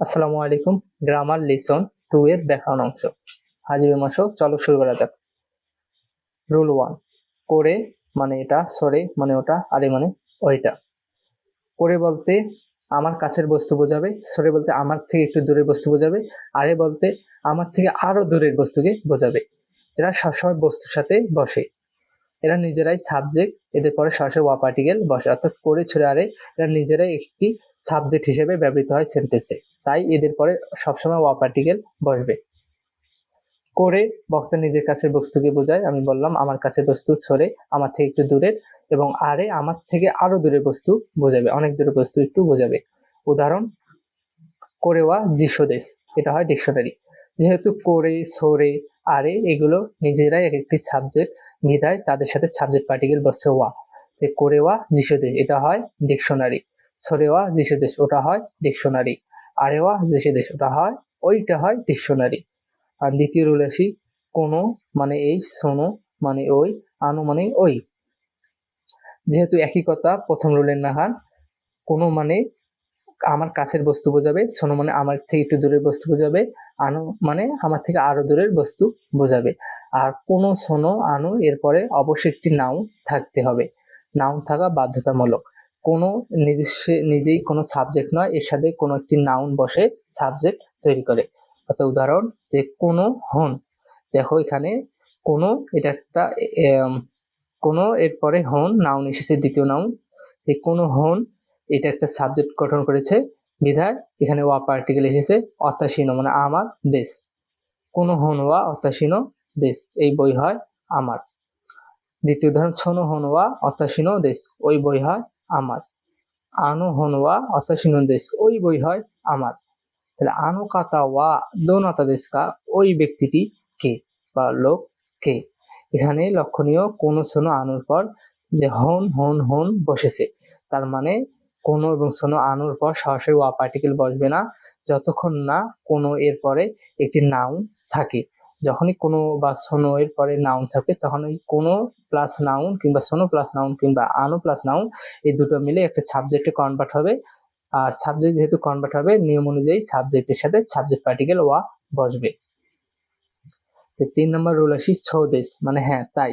আসসালামু আলাইকুম। Grammar listen 2 এর ব্যাকরণ অংশ। হাজির মাস, চলো শুরু করা যাক। রুল 1, করে মানে এটা, সরে মানে ওটা, আরে মানে ওইটা। করে বলতে আমার কাছের বস্তু বোঝাবে, সরে বলতে আমার থেকে একটু দূরের বস্তু বোঝাবে, আরে বলতে আমার থেকে আরো দূরের বস্তুকে বোঝাবে। এরা সবসময় বস্তুর সাথে বসে। এরা নিজেরাই সাবজেক্ট, এদের পরে সরাসরি ওয়া পার্টিকেল বসে, অর্থাৎ করে, ছড়ে, আরে এরা নিজেরাই একটি সাবজেক্ট হিসেবে ব্যবহৃত হয় সেন্টেন্সে, তাই এদের পরে সবসময় ওয়া পার্টিকেল বসবে। করে বক্তা নিজের কাছের বস্তুকে বোঝায়, আমি বললাম আমার কাছে বস্তু, ছড়ে আমার থেকে একটু দূরের, এবং আরে আমার থেকে আরো দূরের বস্তু বোঝাবে, অনেক দূরের বস্তু একটু বোঝাবে। উদাহরণ, করেওয়া জিসোদেশ, এটা হয় ডিকশনারি। যেহেতু করে, সরে, আরে এগুলো নিজেরাই এক একটি সাবজেক্ট, বিধায় তাদের সাথে সাবজেক্ট পার্টিকেল বসছে ওয়া। করেওয়া জিসোদেশ এটা হয় ডিকশনারি, সরেওয়া জিসোদেশ ওটা হয় ডিকশনারি, আরেওয়া জিসোদেশ ওটা হয়, ওইটা হয় ডিকশনারি। আর দ্বিতীয় রুল আসি, কোনো মানে এই, শোনো মানে ওই, আনো মানে ওই। যেহেতু একই কথা, প্রথম রুলের নাহান। কোনো মানে আমার কাছের বস্তু বোঝাবে, শোনো মানে আমার থেকে একটু দূরের বস্তু বোঝাবে, আনো মানে আমার থেকে আরো দূরের বস্তু বোঝাবে। আর কোনো, শোনো, আনো এরপরে অবশ্যই একটি নাউন থাকতে হবে, নাউন থাকা বাধ্যতামূলক। কোনো নিজেই কোনো সাবজেক্ট নয়, এর সাথে কোনো একটি নাউন বসে সাবজেক্ট তৈরি করে। অর্থাৎ উদাহরণ, যে কোনো হন, দেখো এখানে কোনো, এটা একটা কোনো এরপরে হন নাউন এসেছে, দ্বিতীয় নাউন। এই কোনো হন এটা একটা সাবজেক্ট গঠন করেছে, বিধায় এখানে ওয়া পার্টিকেল এসেছে, অত্যাসীন মানে আমার দেশ। কোনো হন ওয়া অত্যাসীন দেশ, এই বই হয় আমার। দ্বিতীয় উদাহরণ, ছোনো হন ওয়া অত্যাসীন দেশ, ওই বই হয় আমার। আনো হন ওয়া অত্যাসীন দেশ, ওই বই হয় আমার। তাহলে আনো কাতা ওয়া দোনাতা দেশ কা, ওই ব্যক্তিটি কে বা লোক কে। এখানে লক্ষণীয়, কোনো শোনো আনোর পর যে হন হন হন বসেছে, তার মানে কোনো এবং শোনো আনোর পর সরাসরি ওয়া পার্টিকেল বসবে না, যতক্ষণ না কোনো এর পরে একটি নাউন থাকে। যখনই কোনো বা শোনো এর পরে নাউন থাকে, তখন ওই কোনো প্লাস নাউন কিংবা শোনো প্লাস নাউন কিংবা আনো প্লাস নাউন, এই দুটো মিলে একটা সাবজেক্টে কনভার্ট হবে। আর সাবজেক্ট যেহেতু কনভার্ট হবে, নিয়ম অনুযায়ী সাবজেক্টের সাথে সাবজেক্ট পার্টিকেল ওয়া বসবে। 3 নম্বর রুল আসি, ছোদেশ মানে হ্যাঁ তাই,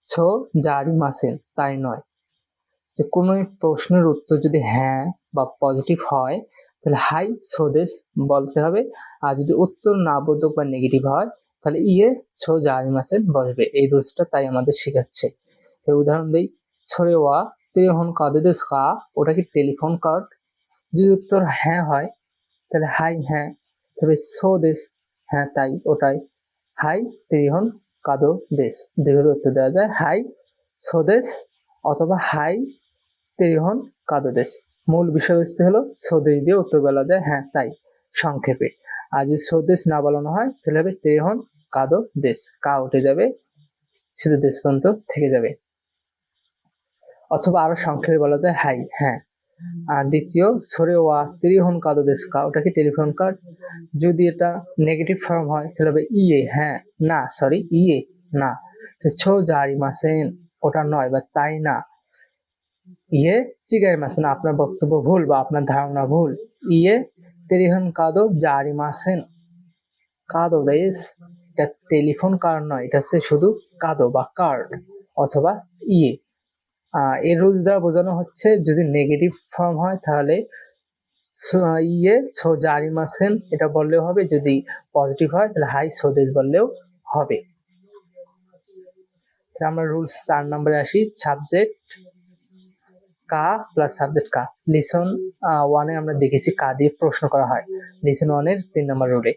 ছো জারি মাসেন তাই নয়। যে কোনো প্রশ্নের উত্তর যদি হ্যাঁ বা পজিটিভ হয়, তাহলে হাই ছোদেশ বলতে হবে। আর যদি উত্তর না বোধক বা নেগেটিভ হয়, তাহলে ইয়ে ছো জারি মাসেন বসবে। এই রুলসটা তাই আমাদের শেখাচ্ছে। উদাহরণ দিই, ছোরে ওয়া তেহন কাদেদেস কা, ওটা কি টেলিফোন কার্ড? যদি উত্তর হ্যাঁ হয়, তাহলে হাই হ্যাঁ, তবে সো দেশ হ্যাঁ তাই ওটাই, হাই তেহন কাদো দেশ, দুইভাবে উত্তর দেওয়া যায়, হাই স্বদেশ অথবা হাই তেহন কাদো দেশ। মূল বিষয়বস্তু হলো স্বদেশ দিয়ে উত্তর বলা যায় হ্যাঁ তাই সংক্ষেপে। আর যদি স্বদেশ না বলানো হয়, তাহলে হবে তেহন কাদো দেশ, কা উঠে যাবে, শুধু দেশ পর্যন্ত থেকে যাবে। অথবা আরো সংক্ষেপে বলা যায় হাই হ্যাঁ। আর দ্বিতীয়, সরে ওয়া তেহন কাদো দেশ কা, ওটা কি টেলিফোন কার্ড? যদি এটা নেগেটিভ ফর্ম হয়, তাহলে হবে ইয়ে হ্যাঁ না, সরি ইয়ে না। ছো জারি মাসেন ওটা নয় বা তাই না। ইয়ে চিগাই মাস মানে আপনার বক্তব্য ভুল বা আপনার ধারণা ভুল। ইয়ে তেরিহন কাদো জারি মাসেন, কাদো দেশ, এটা টেলিফোন কার্ড নয়, এটা হচ্ছে শুধু কাদো বা কার্ড অথবা ইয়ে। এর রুলস দ্বারা বোঝানো হচ্ছে, যদি নেগেটিভ ফর্ম হয় তাহলে ইয়ে ছো জারি মাসেন এটা বললেও হবে, যদি পজিটিভ হয় তাহলে হাই সোদেশ বললেও হবে। আমরা রুলস 4 নম্বরে আসি, সাবজেক্ট কা প্লাস সাবজেক্ট কা। লিসন 1 এ আমরা দেখেছি কা দিয়ে প্রশ্ন করা হয়, লিসন 1 এর 3 নম্বর রুলে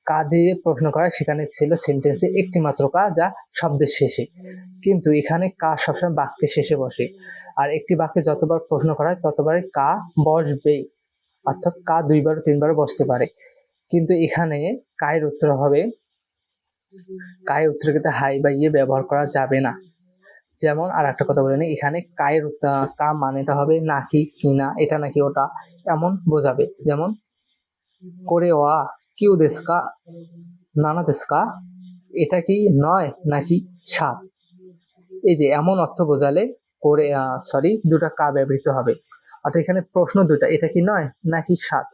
কা দিয়ে প্রশ্ন করা, সেখানে ছিল সেন্টেন্সে একটি মাত্র কা, যা শব্দের শেষে। কিন্তু এখানে কা সবসময় বাক্যের শেষে বসে, আর একটি বাক্যে যতবার প্রশ্ন করা হয় ততবারই কা বসবেই, অর্থাৎ কা 2বার 3বার বসতে পারে। কিন্তু এখানে কায়ের উত্তর হবে, কায়ের উত্তরের ক্ষেত্রে হাই বা ইয়ে ব্যবহার করা যাবে না। যেমন আর একটা কথা বলে নিই, এখানে কায়ের কা মানেটা হবে নাকি কিনা, এটা নাকি ওটা, এমন বোঝাবে। যেমন করে ওয়া কিউ দেশ কা, নানা দেশ কা, এটা কি নয় নাকি সাত। এই যে এমন অর্থ বোঝালে করে দুটা কা ব্যবহৃত হবে। অর্থাৎ এখানে প্রশ্ন দুটা, এটা কি নয় নাকি সাত।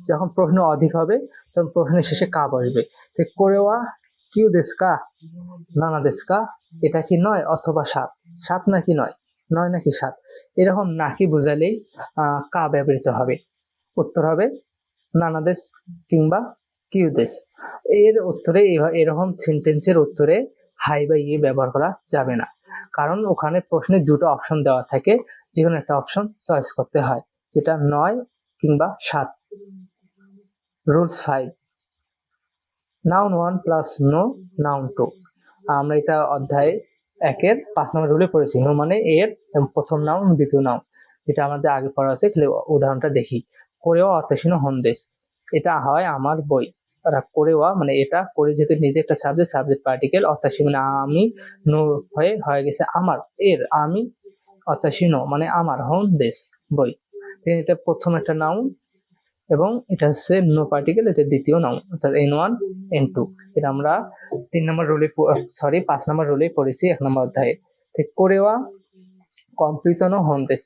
যখন প্রশ্ন অধিক হবে তখন প্রশ্নের শেষে কা বসবে। তো কোরেওয়া কিউ দেস্কা, নানা দেস্কা, এটা কি নয় অথবা সাত, সাত নাকি নয়, নয় নাকি সাত, এরকম নাকি বোঝালেই কা ব্যবহৃত হবে। উত্তর হবে নানা দেশ কিংবা কিউ দেশ। এর উত্তরে এরকম সেন্টেন্সের উত্তরে হাই বা ইয়ে ব্যবহার করা যাবে না, কারণ ওখানে প্রশ্নে দুটো অপশন দেওয়া থাকে, যে কোনো একটা অপশন চয়েস করতে হয়, যেটা নয় কিংবা সাত। Rules 5, noun 1 plus no noun 2। আমরা এটা অধ্যায়ে 1-এর 5 নম্বর রুলে পড়েছি। নো মানে এর প্রথম নাউন দ্বিতীয় নাউন, এটা আমাদের আগে পড়া আছে। উদাহরণটা দেখি। কোরেওয়া অত্যাসীন হন্দেস, এটা হয় আমার বই। কোরেওয়া মানে এটা, করে যেহেতু নিজে একটা সাবজেক্ট পার্টিকেল, অত্যাসী মানে আমি, নো হয়ে গেছে আমার, এর আমি, অত্যাসীন মানে আমার, হন্দেস বই। এটা প্রথম একটা নাউন এবং এটা হচ্ছে নো পার্টিকেল, এটা দ্বিতীয় নাউন, অর্থাৎ N1 N2। এটা আমরা 5 নম্বর রুলে পড়েছি 1 নম্বর অধ্যায়ে। কোরেওয়া কম্পিউটার হন্দেস,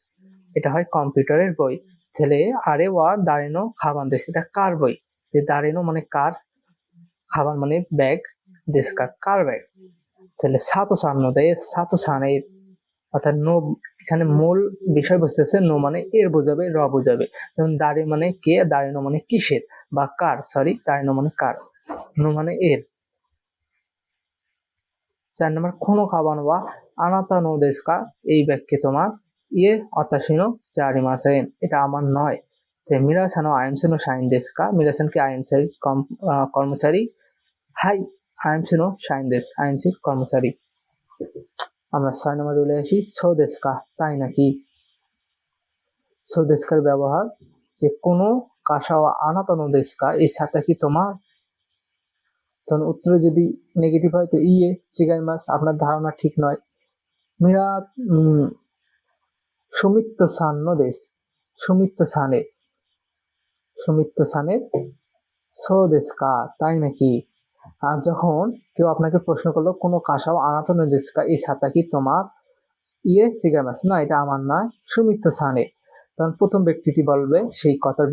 এটা হয় কম্পিউটারের বই। ছেলে আরে ওয়া দাঁড়ানো খাবান্দেস, এটা কার বই, যে দাঁড়ানো মানে কার, খাবার মানে ব্যাগ, দেশকা কার ব্যাগ। ছেলে সাতো সানো দেয়, সাতো সানে, অর্থাৎ নো এখানে মূল বিষয়বস্তু হচ্ছে নো মানে এর বোঝাবে, র বোঝাবে। যেমন দাঁড়ি মানে কে, দাঁড়ানো মানে কিসের বা কার, দাঁড়ানো মানে কার, নো মানে এর। 4 নম্বর কোনো খাবানো বা আনাতা নো দেশকা, এই বাক্যে তোমার ইয়ে অতাশিনো জারিমাসেন, এটা আমার নয়। মিরাসানো আইএমসিনো শাইন দেশকা, মিরাসান কি আইএমসি কর্মচারী, হাই আইএমসিনো শাইন দেশ, আইএমসি কর্মচারী। আমরা 6 নম্বর রুলে আসি। ছো দেশকা, তাই নাকি। ছো দেশকার ব্যবহার, যে কোনো কাসাওয়া আনাতানো দেশকা, এই ছাতা কি তোমার। তখন উত্তরে যদি নেগেটিভ হয় তো ইয়ে চিগাইমাস, আপনার ধারণা ঠিক নয়। মিরা সুমিত্ত সান্ন দেশ, সুমিত্ত সানের ছো দেশকা, তাই নাকি। আর যখন কেউ আপনাকে প্রশ্ন করলো কোনো কাসাওয়া আনাতানো দেশকা, এই ছাতা কি তোমার, ইয়ে চিগাইমাস, না এটা আমার নয়, সুমিত্ত সানে। তখন প্রথম ব্যক্তিটি বলবে সেই কথার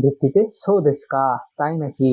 ভিত্তিতে সো দেশকা, তাই নাকি।